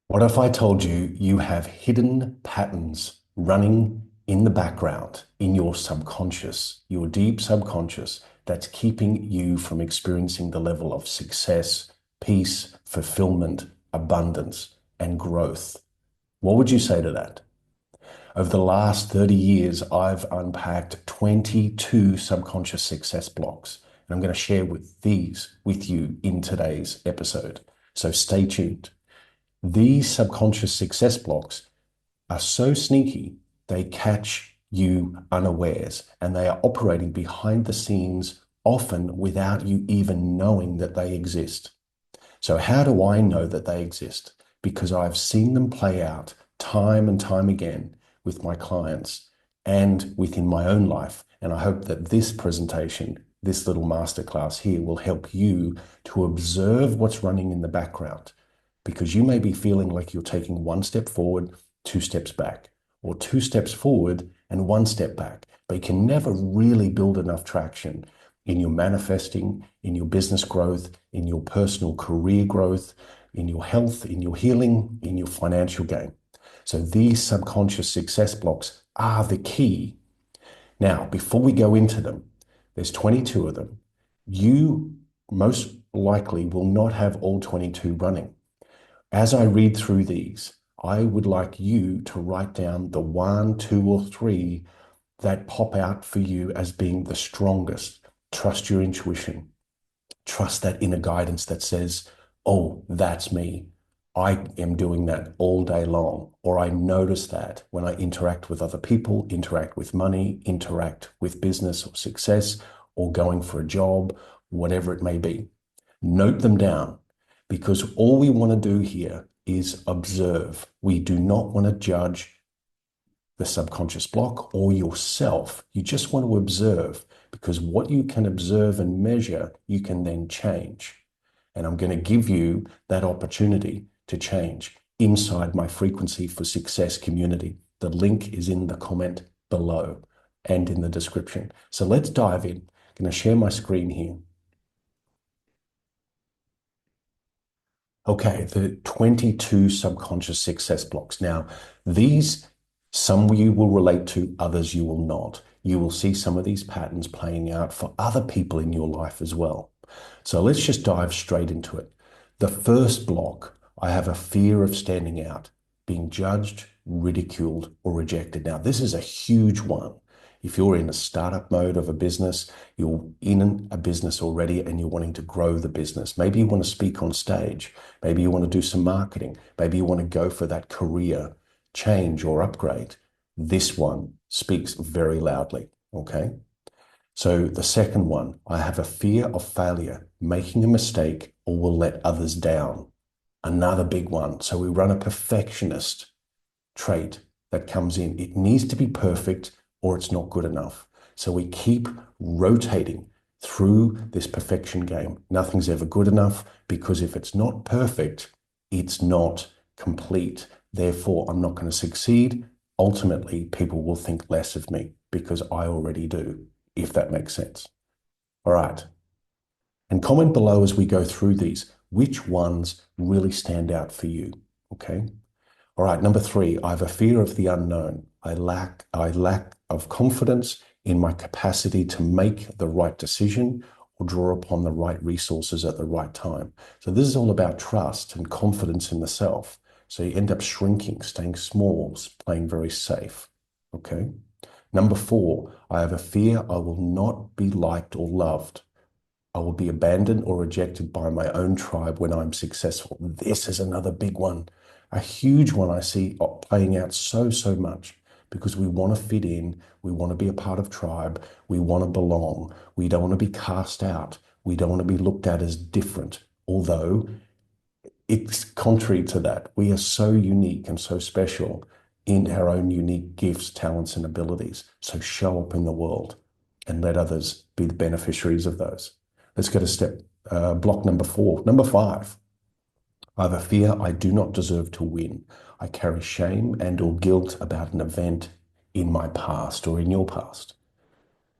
What if I told you you have hidden patterns running in the background, in your subconscious, your deep subconscious, that's keeping you from experiencing the level of success, peace, fulfillment, abundance, and growth? What would you say to that? Over the last 30 years, I've unpacked 22 subconscious success blocks, and I'm going to share these with you in today's episode. So stay tuned. These subconscious success blocks are so sneaky, they catch you unawares and they are operating behind the scenes, often without you even knowing that they exist. So, how do I know that they exist? Because I've seen them play out time and time again with my clients and within my own life. And I hope that this presentation, this little masterclass here, will help you to observe what's running in the background, because you may be feeling like you're taking one step forward, two steps back, or two steps forward and one step back, but you can never really build enough traction in your manifesting, in your business growth, in your personal career growth, in your health, in your healing, in your financial gain. So these subconscious success blocks are the key. Now, before we go into them, there's 22 of them. You most likely will not have all 22 running. As I read through these, I would like you to write down the one, two, or three that pop out for you as being the strongest. Trust your intuition. Trust that inner guidance that says, oh, that's me. I am doing that all day long. Or I notice that when I interact with other people, interact with money, interact with business or success, or going for a job, whatever it may be. Note them down, because all we want to do here is observe. We do not want to judge the subconscious block or yourself. You just want to observe, because what you can observe and measure, you can then change. And I'm going to give you that opportunity to change inside my Frequency for Success community. The link is in the comment below and in the description. So let's dive in. I'm going to share my screen here. Okay, the 22 subconscious success blocks. Now, these, some you will relate to, others you will not. You will see some of these patterns playing out for other people in your life as well. So let's just dive straight into it. The first block, I have a fear of standing out, being judged, ridiculed, or rejected. Now, this is a huge one. If you're in a startup mode of a business, you're in a business already and you're wanting to grow the business. Maybe you want to speak on stage. Maybe you want to do some marketing. Maybe you want to go for that career change or upgrade. This one speaks very loudly. Okay. So the second one, I have a fear of failure, making a mistake, or will let others down. Another big one. So we run a perfectionist trait that comes in. It needs to be perfect or it's not good enough. So we keep rotating through this perfection game. Nothing's ever good enough, because if it's not perfect, it's not complete. Therefore, I'm not going to succeed. Ultimately, people will think less of me because I already do, if that makes sense. All right. And comment below as we go through these, which ones really stand out for you. Okay. All right, number three, I have a fear of the unknown. I lack of confidence in my capacity to make the right decision or draw upon the right resources at the right time. So this is all about trust and confidence in the self. So you end up shrinking, staying small, playing very safe. Okay. Number four, I have a fear I will not be liked or loved. I will be abandoned or rejected by my own tribe when I'm successful. This is another big one, a huge one I see playing out so much, because we want to fit in. We want to be a part of tribe. We want to belong. We don't want to be cast out. We don't want to be looked at as different, although it's contrary to that. We are so unique and so special in our own unique gifts, talents, and abilities. So show up in the world and let others be the beneficiaries of those. Let's go to block number four. Number five, I have a fear I do not deserve to win. I carry shame and or guilt about an event in my past or in your past.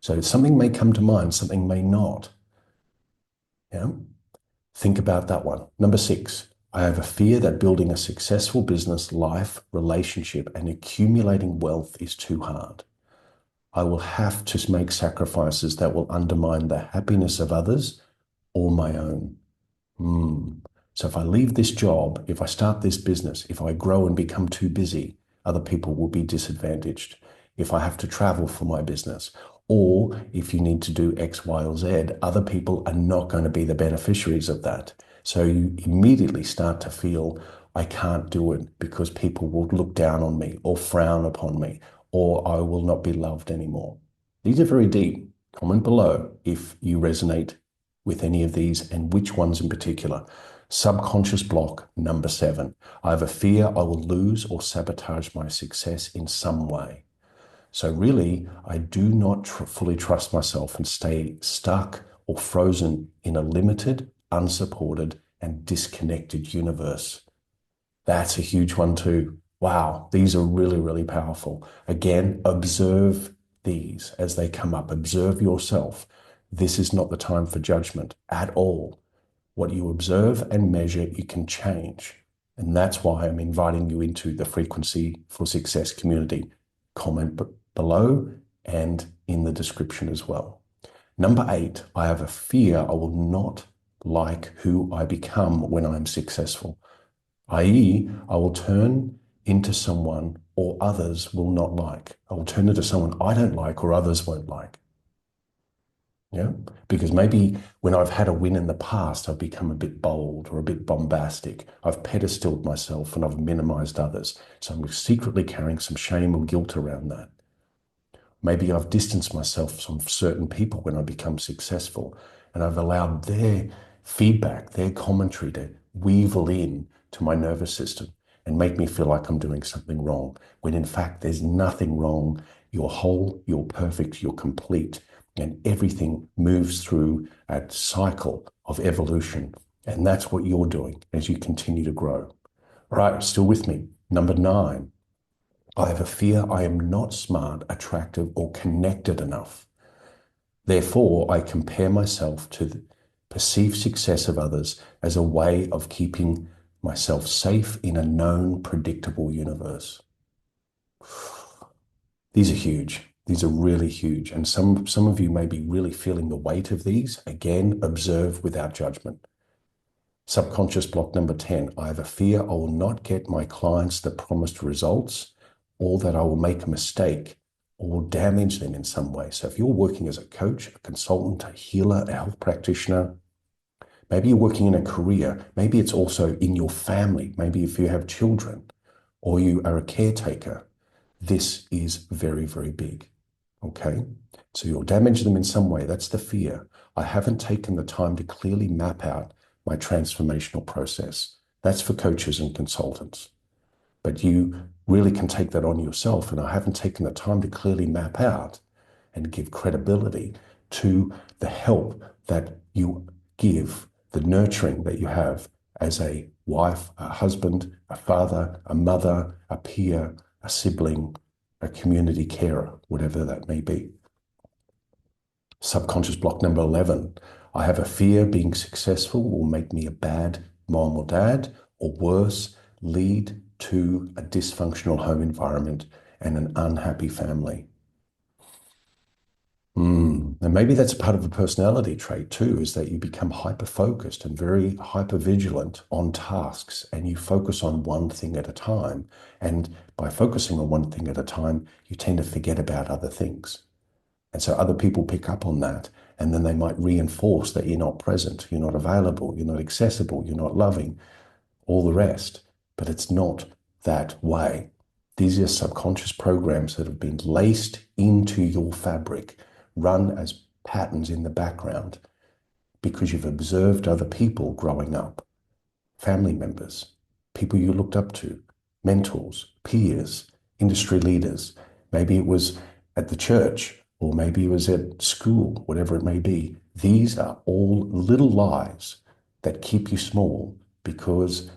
So something may come to mind, something may not. Yeah. Think about that one. Number six, I have a fear that building a successful business, life, relationship, and accumulating wealth is too hard. I will have to make sacrifices that will undermine the happiness of others or my own. So if I leave this job, if I start this business, if I grow and become too busy, other people will be disadvantaged. If I have to travel for my business, or if you need to do X, Y, or Z, other people are not going to be the beneficiaries of that. So you immediately start to feel, I can't do it because people will look down on me or frown upon me, or I will not be loved anymore. These are very deep. Comment below if you resonate with any of these and which ones in particular. Subconscious block number 7. I have a fear I will lose or sabotage my success in some way. So really, I do not fully trust myself and stay stuck or frozen in a limited, unsupported, and disconnected universe. That's a huge one too. Wow, these are really, really powerful. Again, observe these as they come up. Observe yourself. This is not the time for judgment at all. What you observe and measure, you can change. And that's why I'm inviting you into the Frequency for Success community. Comment below and in the description as well. Number 8, I have a fear I will not like who I become when I'm successful, i.e., I will turn into someone or others will not like. I will turn into someone I don't like or others won't like. Yeah, because maybe when I've had a win in the past, I've become a bit bold or a bit bombastic. I've pedestaled myself and I've minimized others. So I'm secretly carrying some shame or guilt around that. Maybe I've distanced myself from certain people when I become successful and I've allowed their feedback, their commentary to weevil in to my nervous system and make me feel like I'm doing something wrong, when in fact there's nothing wrong. You're whole, you're perfect, you're complete, and everything moves through a cycle of evolution. And that's what you're doing as you continue to grow. All right, still with me. Number 9. I have a fear I am not smart, attractive, or connected enough. Therefore, I compare myself to the perceived success of others as a way of keeping myself safe in a known, predictable universe. These are huge. These are really huge. And some of you may be really feeling the weight of these. Again, observe without judgment. Subconscious block number 10. I have a fear I will not get my clients the promised results, or that I will make a mistake or will damage them in some way. So if you're working as a coach, a consultant, a healer, a health practitioner, maybe you're working in a career, maybe it's also in your family, maybe if you have children or you are a caretaker, this is very, very big. Okay? So you'll damage them in some way. That's the fear. I haven't taken the time to clearly map out my transformational process. That's for coaches and consultants. But you really can take that on yourself. And I haven't taken the time to clearly map out and give credibility to the help that you give, the nurturing that you have as a wife, a husband, a father, a mother, a peer, a sibling, a community carer, whatever that may be. Subconscious block number 11. I have a fear being successful will make me a bad mom or dad, or worse, lead to a dysfunctional home environment and an unhappy family. And maybe that's part of a personality trait too, is that you become hyper-focused and very hyper-vigilant on tasks, and you focus on one thing at a time. And by focusing on one thing at a time, you tend to forget about other things. And so other people pick up on that, and then they might reinforce that you're not present, you're not available, you're not accessible, you're not loving, all the rest. But it's not that way. These are subconscious programs that have been laced into your fabric, run as patterns in the background, because you've observed other people growing up, family members, people you looked up to, mentors, peers, industry leaders. Maybe it was at the church, or maybe it was at school, whatever it may be. These are all little lies that keep you small, because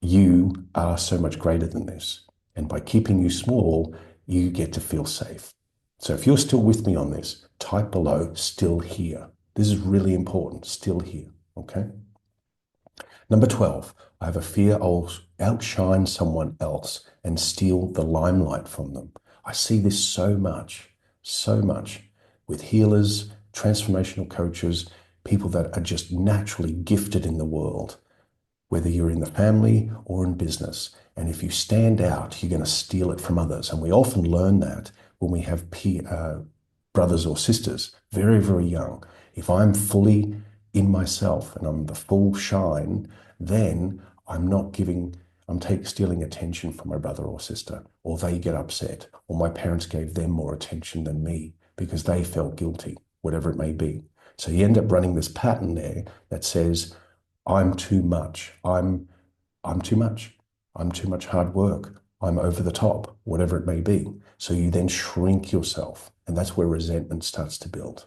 you are so much greater than this. And by keeping you small, you get to feel safe. So if you're still with me on this, type below, still here. This is really important, still here, okay? Number 12, I have a fear I'll outshine someone else and steal the limelight from them. I see this so much with healers, transformational coaches, people that are just naturally gifted in the world, whether you're in the family or in business. And if you stand out, you're going to steal it from others. And we often learn that when we have brothers or sisters, very, very young. If I'm fully in myself and I'm the full shine, then I'm not giving, stealing attention from my brother or sister, or they get upset, or my parents gave them more attention than me because they felt guilty, whatever it may be. So you end up running this pattern there that says, I'm too much. I'm too much. I'm too much hard work. I'm over the top, whatever it may be. So you then shrink yourself. And that's where resentment starts to build.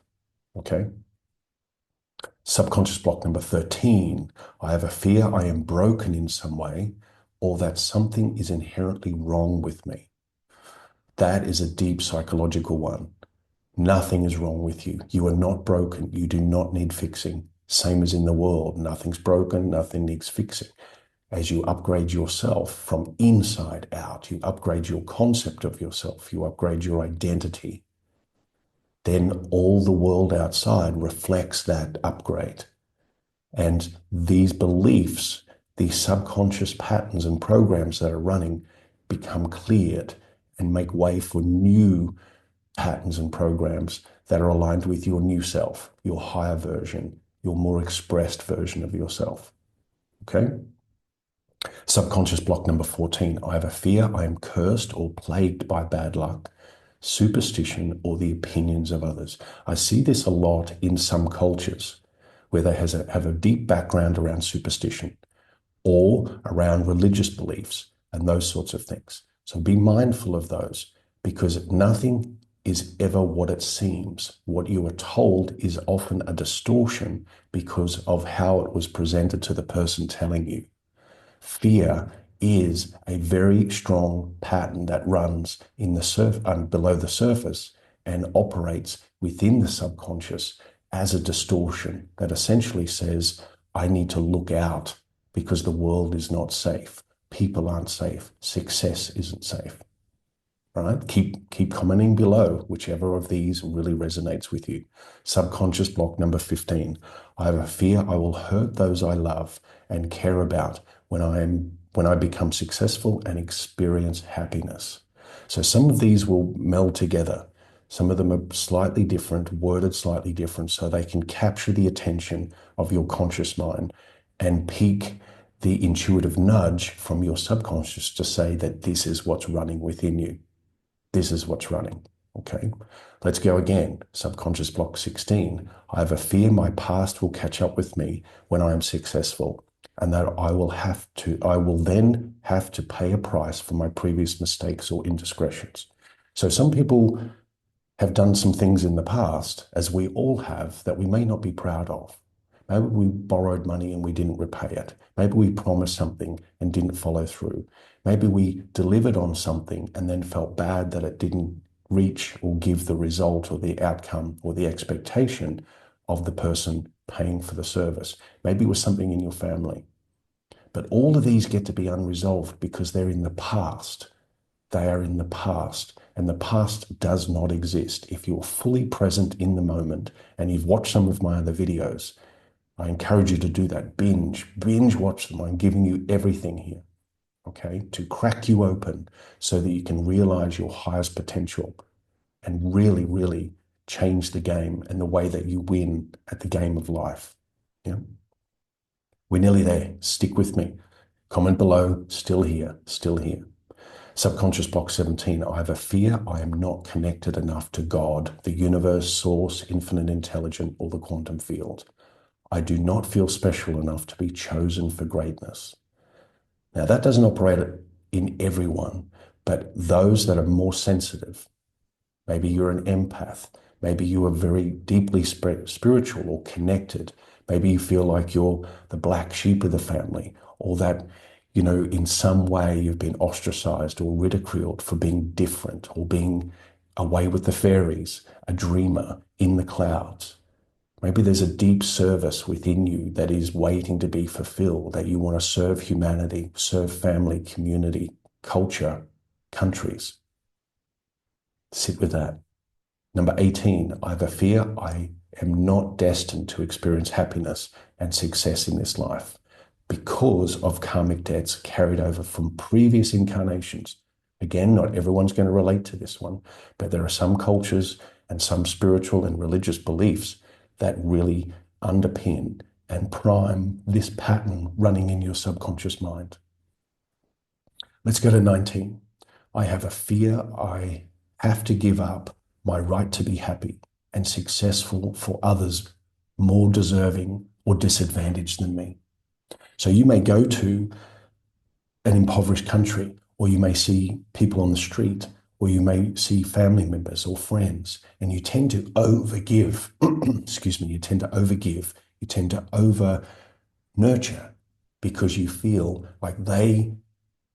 Okay. Subconscious block number 13. I have a fear I am broken in some way or that something is inherently wrong with me. That is a deep psychological one. Nothing is wrong with you. You are not broken. You do not need fixing. Same as in the world. Nothing's broken. Nothing needs fixing. As you upgrade yourself from inside out, you upgrade your concept of yourself, you upgrade your identity, then all the world outside reflects that upgrade. And these beliefs, these subconscious patterns and programs that are running become cleared and make way for new patterns and programs that are aligned with your new self, your higher version, your more expressed version of yourself. Okay? Subconscious block number 14. I have a fear I am cursed or plagued by bad luck, superstition, or the opinions of others. I see this a lot in some cultures where they have a deep background around superstition or around religious beliefs and those sorts of things. So be mindful of those because nothing is ever what it seems. What you are told is often a distortion because of how it was presented to the person telling you. Fear is a very strong pattern that runs in the below the surface and operates within the subconscious as a distortion that essentially says, I need to look out because the world is not safe. People aren't safe. Success isn't safe. Right? Keep commenting below, whichever of these really resonates with you. Subconscious block number 15. I have a fear I will hurt those I love and care about when I become successful and experience happiness. So some of these will meld together. Some of them are slightly different, worded slightly different, so they can capture the attention of your conscious mind and pique the intuitive nudge from your subconscious to say that this is what's running within you. This is what's running. Okay, let's go again. Subconscious block 16. I have a fear my past will catch up with me when I am successful and that I will then have to pay a price for my previous mistakes or indiscretions. So some people have done some things in the past, as we all have, that we may not be proud of. Maybe we borrowed money and we didn't repay it. Maybe we promised something and didn't follow through. Maybe we delivered on something and then felt bad that it didn't reach or give the result or the outcome or the expectation of the person paying for the service. Maybe it was something in your family. But all of these get to be unresolved because they're in the past. They are in the past, and the past does not exist. If you're fully present in the moment and you've watched some of my other videos, I encourage you to do that. Binge watch them. I'm giving you everything here, okay, to crack you open so that you can realize your highest potential and really, really change the game and the way that you win at the game of life. Yeah. We're nearly there. Stick with me. Comment below. Still here. Still here. Subconscious block 17. I have a fear I am not connected enough to God, the universe, source, infinite intelligence, or the quantum field. I do not feel special enough to be chosen for greatness. Now, that doesn't operate in everyone, but those that are more sensitive, maybe you're an empath, maybe you are very deeply spiritual or connected, maybe you feel like you're the black sheep of the family, or that, you know, in some way you've been ostracized or ridiculed for being different or being away with the fairies, a dreamer in the clouds. Maybe there's a deep service within you that is waiting to be fulfilled, that you want to serve humanity, serve family, community, culture, countries. Sit with that. Number 18, I have a fear I am not destined to experience happiness and success in this life because of karmic debts carried over from previous incarnations. Again, not everyone's going to relate to this one, but there are some cultures and some spiritual and religious beliefs that really underpin and prime this pattern running in your subconscious mind. Let's go to 19. I have a fear I have to give up my right to be happy and successful for others more deserving or disadvantaged than me. So you may go to an impoverished country, or you may see people on the street, or you may see family members or friends, and you tend to overgive. Excuse me, you tend to overgive, you tend to over nurture because you feel like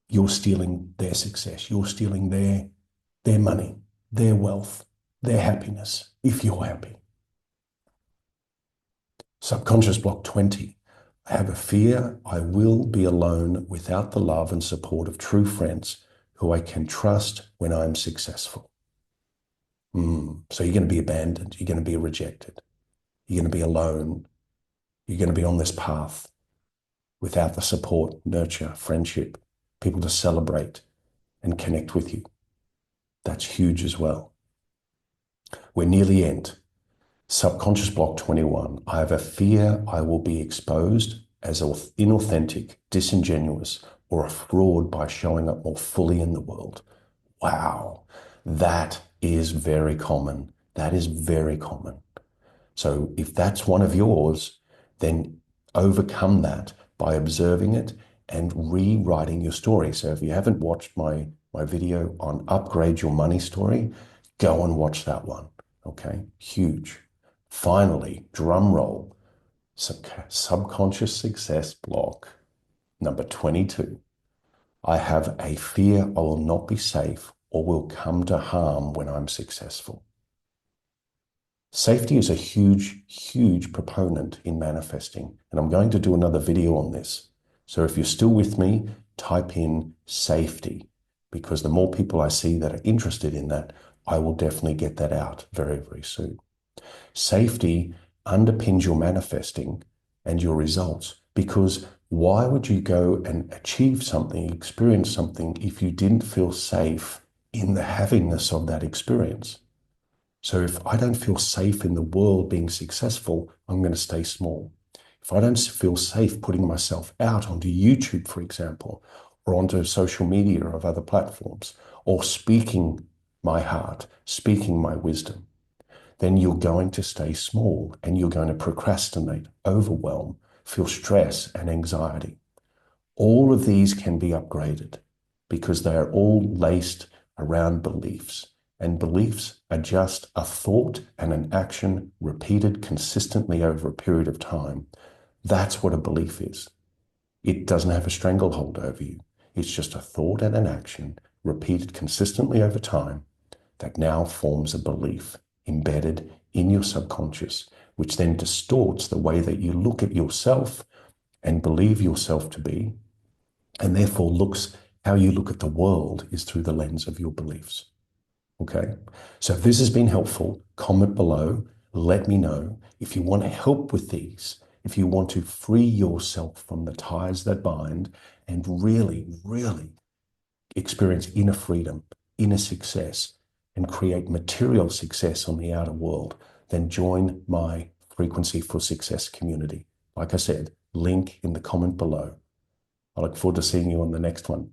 you're stealing their success, you're stealing their money, their wealth, their happiness, if you're happy. Subconscious block 20. I have a fear I will be alone without the love and support of true friends who I can trust when I'm successful. So you're going to be abandoned. You're going to be rejected. You're going to be alone. You're going to be on this path without the support, nurture, friendship, people to celebrate and connect with you. That's huge as well. We're near the end. Subconscious block 21. I have a fear I will be exposed as inauthentic, disingenuous, or a fraud by showing up more fully in the world. Wow, that is very common. That is very common. So if that's one of yours, then overcome that by observing it and rewriting your story. So if you haven't watched my video on Upgrade Your Money Story, go and watch that one. Okay, huge. Finally, drum roll, subconscious success block number 22. I have a fear I will not be safe or will come to harm when I'm successful. Safety is a huge, huge proponent in manifesting, and I'm going to do another video on this. So if you're still with me, type in safety, because the more people I see that are interested in that, I will definitely get that out very, very soon. Safety underpins your manifesting and your results, because why would you go and achieve something, experience something, if you didn't feel safe in the havingness of that experience? So if I don't feel safe in the world being successful, I'm going to stay small. If I don't feel safe putting myself out onto YouTube, for example, or onto social media of other platforms, or speaking my heart, speaking my wisdom, then you're going to stay small and you're going to procrastinate, overwhelm, feel stress and anxiety. All of these can be upgraded because they are all laced around beliefs. And beliefs are just a thought and an action repeated consistently over a period of time. That's what a belief is. It doesn't have a stranglehold over you. It's just a thought and an action repeated consistently over time that now forms a belief embedded in your subconscious, which then distorts the way that you look at yourself and believe yourself to be, and therefore how you look at the world is through the lens of your beliefs. Okay, so if this has been helpful, comment below, let me know. If you want help with these, if you want to free yourself from the ties that bind and really, really experience inner freedom, inner success, and create material success on the outer world, then join my Frequency for Success community. Like I said, link in the comment below. I look forward to seeing you on the next one.